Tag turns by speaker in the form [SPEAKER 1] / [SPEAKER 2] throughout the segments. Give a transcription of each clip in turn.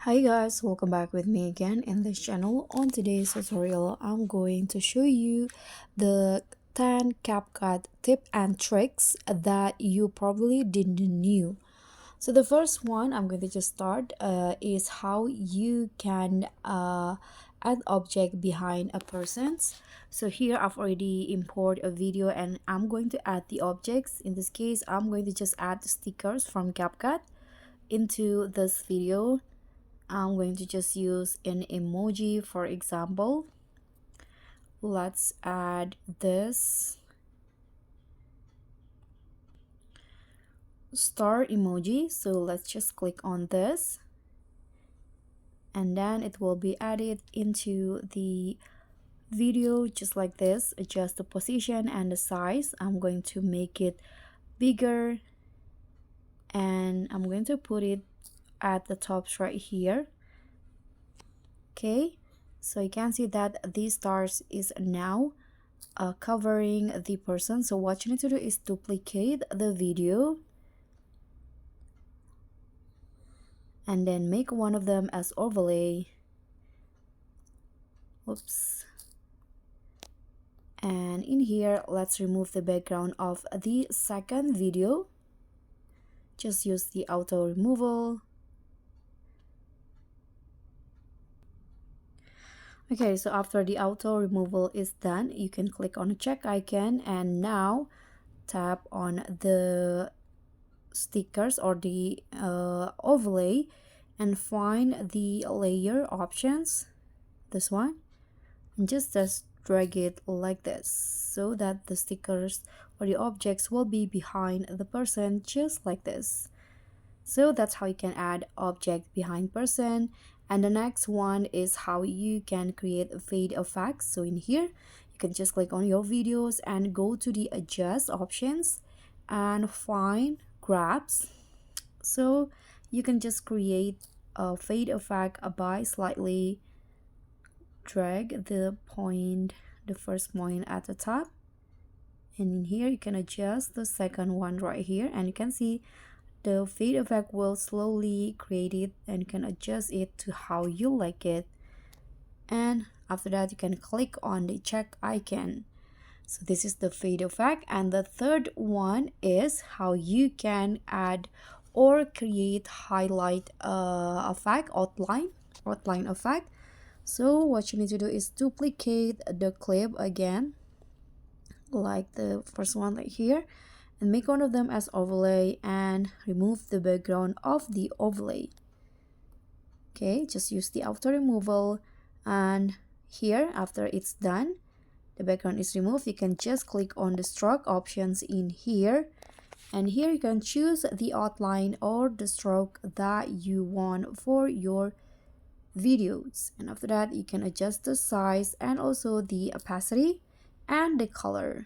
[SPEAKER 1] Hi guys, welcome back with me again in this channel. On today's tutorial, I'm going to show you the 10 CapCut tip and tricks that you probably didn't knew. So the first one I'm going to just start is how you can add object behind a person's. So here I've already imported a video and I'm going to add the objects. In this case, I'm going to just add stickers from CapCut into this video. I'm going to just use an emoji. For example, let's add this star emoji. So let's just click on this and then it will be added into the video just like this. Adjust the position and the size. I'm going to make it bigger and I'm going to put it at the top right here. Okay, so you can see that these stars is now covering the person. So what you need to do is duplicate the video and then make one of them as overlay. Oops. And in here, let's remove the background of the second video. Just use the auto removal. Okay, so after the auto removal is done, you can click on the check icon and now tap on the stickers or the overlay and find the layer options, this one, and just drag it like this so that the stickers or the objects will be behind the person, just like this. So that's how you can add object behind person. And the next one is how you can create a fade effects. So in here you can just click on your videos and go to the adjust options and find grabs. So you can just create a fade effect by slightly drag the first point at the top, and in here you can adjust the second one right here, and you can see the fade effect will slowly create it and you can adjust it to how you like it. And after that you can click on the check icon. So this is the fade effect. And the third one is how you can add or create highlight effect, outline effect. So what you need to do is duplicate the clip again, like the first one right here, and make one of them as overlay and remove the background of the overlay. Okay, just use the auto removal, and here after it's done, the background is removed, you can just click on the stroke options in here, and here you can choose the outline or the stroke that you want for your videos. And after that you can adjust the size and also the opacity and the color,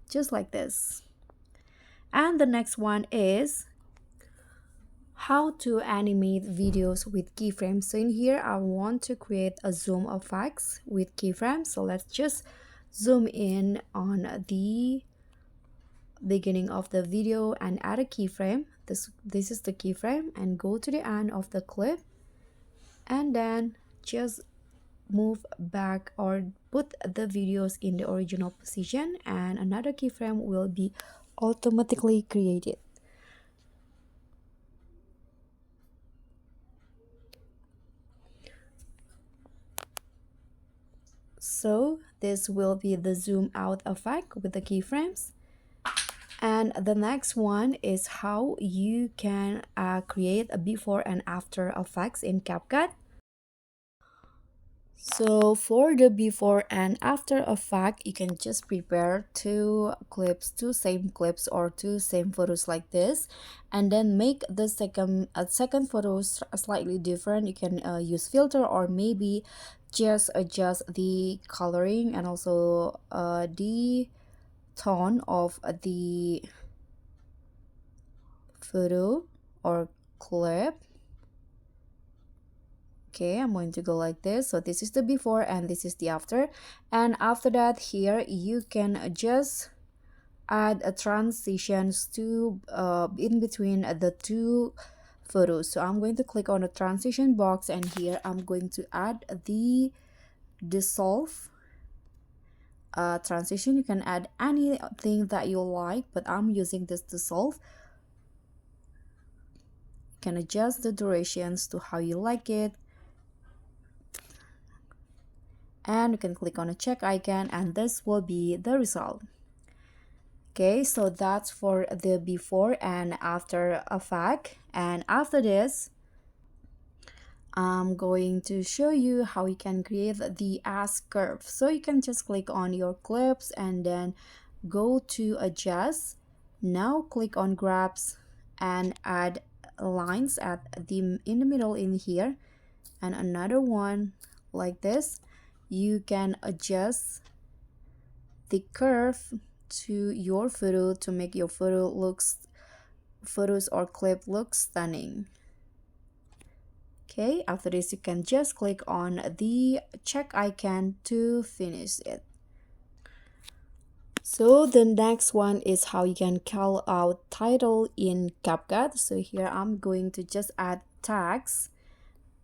[SPEAKER 1] just like this. And the next one is how to animate videos with keyframes. So in here I want to create a zoom effects with keyframes. So let's just zoom in on the beginning of the video and add a keyframe. This is the keyframe, and go to the end of the clip and then just move back or put the videos in the original position, and another keyframe will be automatically created. So this will be the zoom out effect with the keyframes. And the next one is how you can create a before and after effects in CapCut. So for the before and after effect, you can just prepare two same clips or two same photos like this, and then make the second photos slightly different. You can use filter or maybe just adjust the coloring and also the tone of the photo or clip. Okay, I'm going to go like this. So this is the before and this is the after. And after that, here you can just add a transitions to in between the two photos. So I'm going to click on the transition box, and here I'm going to add the dissolve transition. You can add anything that you like, but I'm using this dissolve. You can adjust the durations to how you like it, and you can click on a check icon, and this will be the result. Okay, so that's for the before and after effect. And after this, I'm going to show you how you can create the S curve. So you can just click on your clips and then go to adjust. Now click on grabs and add lines at the in the middle in here, and another one like this. You can adjust the curve to your photo to make your photos or clip look stunning. Okay, after this you can just click on the check icon to finish it. So the next one is how you can call out title in CapCut. So here I'm going to just add tags,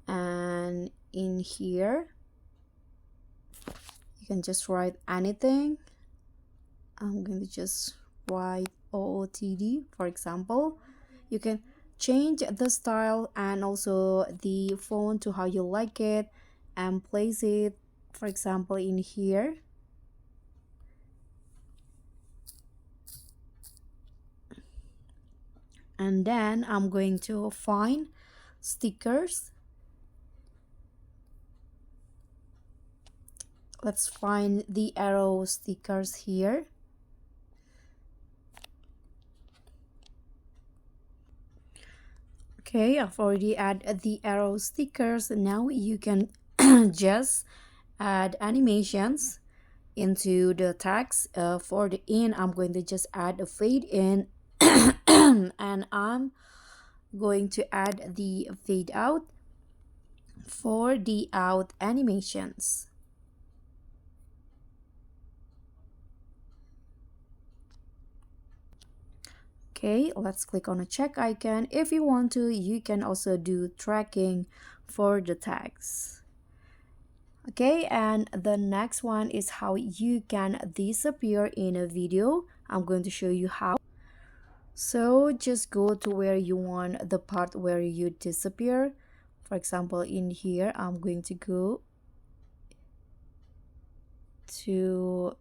[SPEAKER 1] and in here you can just write anything. I'm going to just write OOTD, for example. You can change the style and also the font to how you like it, and place it, for example, in here. And then I'm going to find stickers. Let's find the arrow stickers here. Okay, I've already added the arrow stickers. Now you can just add animations into the tags. For the in, I'm going to just add a fade in and I'm going to add the fade out for the out animations. Okay, let's click on a check icon. If you want to, you can also do tracking for the tags. Okay, and the next one is how you can disappear in a video. I'm going to show you how. So just go to where you want the part where you disappear. For example, in here, I'm going to go to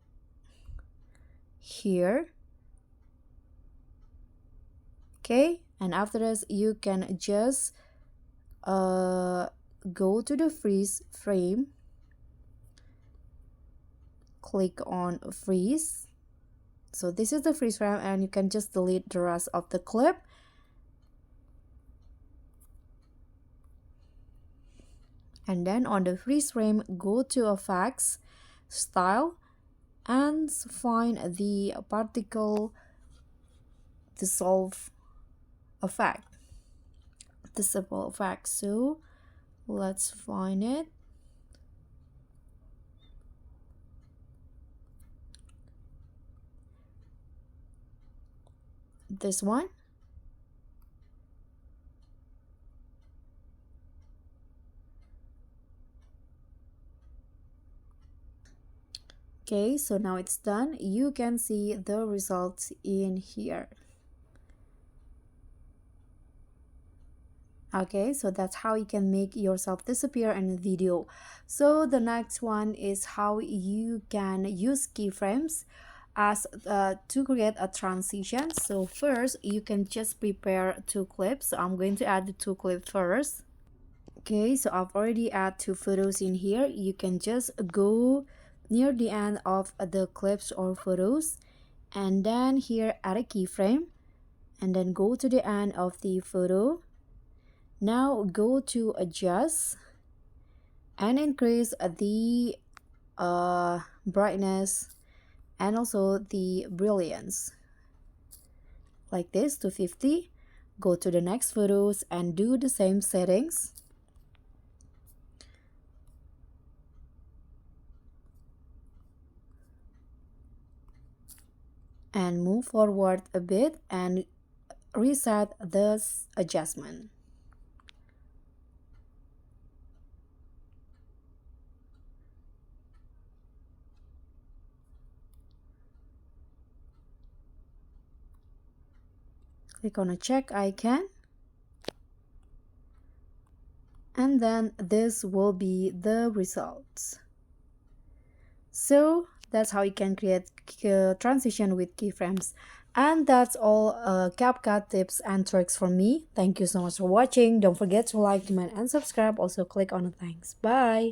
[SPEAKER 1] here. Okay, and after this you can just go to the freeze frame, click on freeze. So this is the freeze frame, and you can just delete the rest of the clip. And then on the freeze frame, go to effects, style, and find the particle dissolve effect, disable effect. So let's find it. This one. Okay, so now it's done. You can see the results in here. Okay, so that's how you can make yourself disappear in a video. So the next one is how you can use keyframes as to create a transition. So first you can just prepare two clips. So I'm going to add the two clips first. Okay, so I've already added two photos in here. You can just go near the end of the clips or photos, and then here add a keyframe, and then go to the end of the photo. Now go to adjust and increase the brightness and also the brilliance like this to 50. Go to the next photos and do the same settings. And move forward a bit and reset this adjustment. click on a check icon, and then this will be the results. So that's how you can create transition with keyframes. And that's all CapCut tips and tricks from me. Thank you so much for watching. Don't forget to like, comment, and subscribe. Also click on the thanks. Bye.